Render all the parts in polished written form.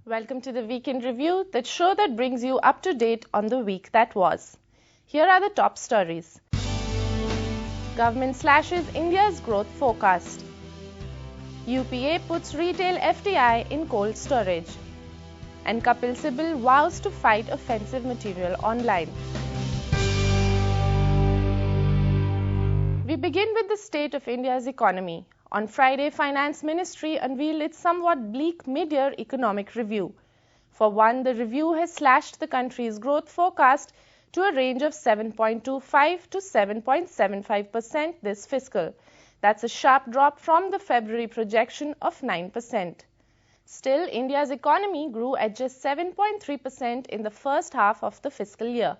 Welcome to the Weekend Review, the show that brings you up to date on the week that was. Here are the top stories. Government slashes India's growth forecast. UPA puts retail FDI in cold storage. And Kapil Sibal vows to fight offensive material online. We begin with the state of India's economy. On Friday, Finance Ministry unveiled its somewhat bleak mid-year economic review. For one, the review has slashed the country's growth forecast to a range of 7.25 to 7.75% this fiscal. That's a sharp drop from the February projection of 9%. Still, India's economy grew at just 7.3% in the first half of the fiscal year.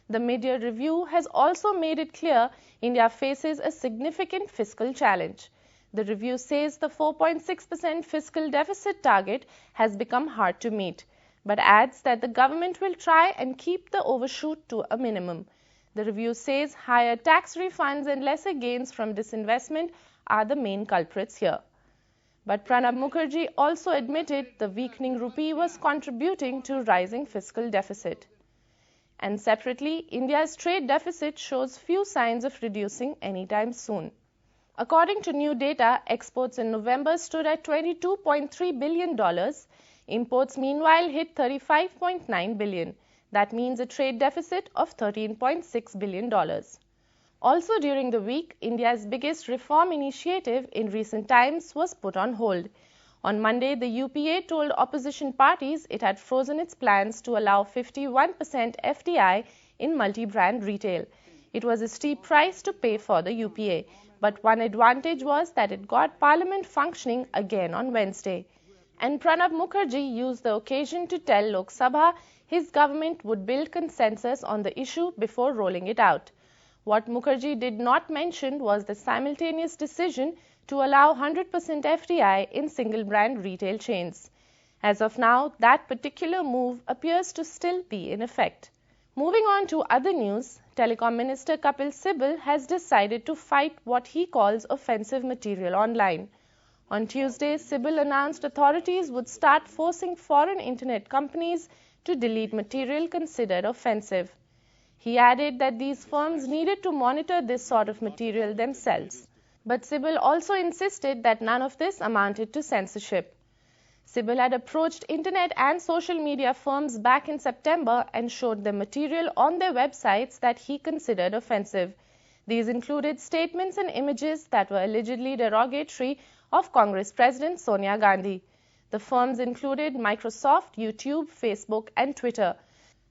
The mid-year review has also made it clear India faces a significant fiscal challenge. The review says the 4.6% fiscal deficit target has become hard to meet, but adds that the government will try and keep the overshoot to a minimum. The review says higher tax refunds and lesser gains from disinvestment are the main culprits here. But Pranab Mukherjee also admitted the weakening rupee was contributing to rising fiscal deficit. And separately, India's trade deficit shows few signs of reducing anytime soon. According to new data, exports in November stood at $22.3 billion. Imports, meanwhile, hit $35.9 billion. That means a trade deficit of $13.6 billion. Also during the week, India's biggest reform initiative in recent times was put on hold. On Monday, the UPA told opposition parties it had frozen its plans to allow 51% FDI in multi-brand retail. It was a steep price to pay for the UPA, but one advantage was that it got Parliament functioning again on Wednesday. And Pranab Mukherjee used the occasion to tell Lok Sabha his government would build consensus on the issue before rolling it out. What Mukherjee did not mention was the simultaneous decision to allow 100% FDI in single-brand retail chains. As of now, that particular move appears to still be in effect. Moving on to other news, Telecom Minister Kapil Sibal has decided to fight what he calls offensive material online. On Tuesday, Sibal announced authorities would start forcing foreign internet companies to delete material considered offensive. He added that these firms needed to monitor this sort of material themselves. But Sibal also insisted that none of this amounted to censorship. Sibal had approached internet and social media firms back in September and showed them material on their websites that he considered offensive. These included statements and images that were allegedly derogatory of Congress President Sonia Gandhi. The firms included Microsoft, YouTube, Facebook, and Twitter.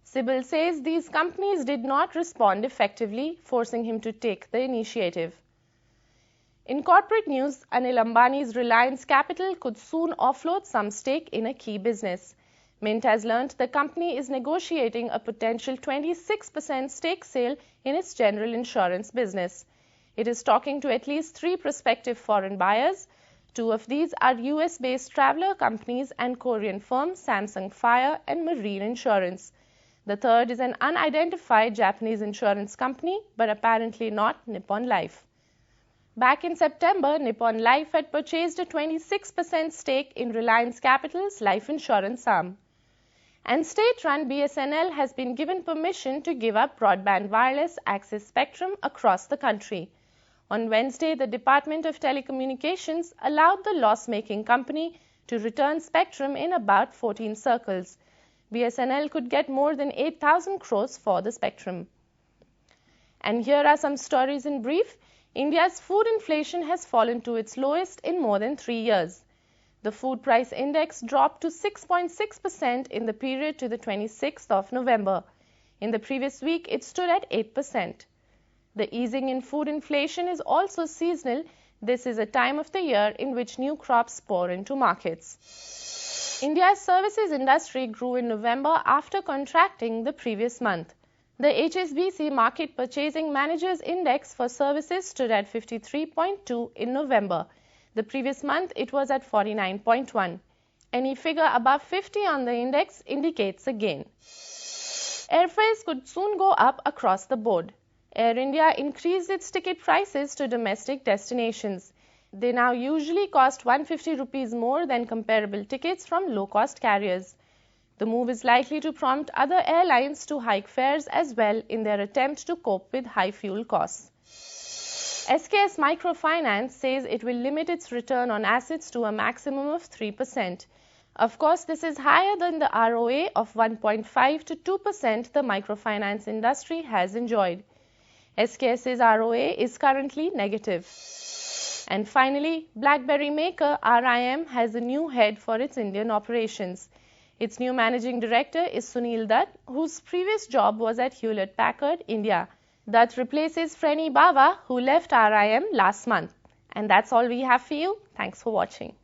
Sibal says these companies did not respond effectively, forcing him to take the initiative. In corporate news, Anil Ambani's Reliance Capital could soon offload some stake in a key business. Mint has learnt the company is negotiating a potential 26% stake sale in its general insurance business. It is talking to at least 3 prospective foreign buyers. 2 of these are US-based traveler companies and Korean firm Samsung Fire and Marine Insurance. The third is an unidentified Japanese insurance company, but apparently not Nippon Life. Back in September, Nippon Life had purchased a 26% stake in Reliance Capital's life insurance arm. And state-run BSNL has been given permission to give up broadband wireless access spectrum across the country. On Wednesday, the Department of Telecommunications allowed the loss-making company to return spectrum in about 14 circles. BSNL could get more than 8,000 crores for the spectrum. And here are some stories in brief. India's food inflation has fallen to its lowest in more than 3 years. The food price index dropped to 6.6% in the period to the 26th of November. In the previous week, it stood at 8%. The easing in food inflation is also seasonal. This is a time of the year in which new crops pour into markets. India's services industry grew in November after contracting the previous month. The HSBC Market Purchasing Managers Index for services stood at 53.2 in November. The previous month, it was at 49.1. Any figure above 50 on the index indicates a gain. Airfares could soon go up across the board. Air India increased its ticket prices to domestic destinations. They now usually cost 150 rupees more than comparable tickets from low-cost carriers. The move is likely to prompt other airlines to hike fares as well in their attempt to cope with high fuel costs. SKS Microfinance says it will limit its return on assets to a maximum of 3%. Of course, this is higher than the ROA of 1.5 to 2% the microfinance industry has enjoyed. SKS's ROA is currently negative. And finally, Blackberry maker RIM has a new head for its Indian operations. Its new managing director is Sunil Dutt, whose previous job was at Hewlett-Packard, India. Dutt replaces Freni Bawa, who left RIM last month. And that's all we have for you. Thanks for watching.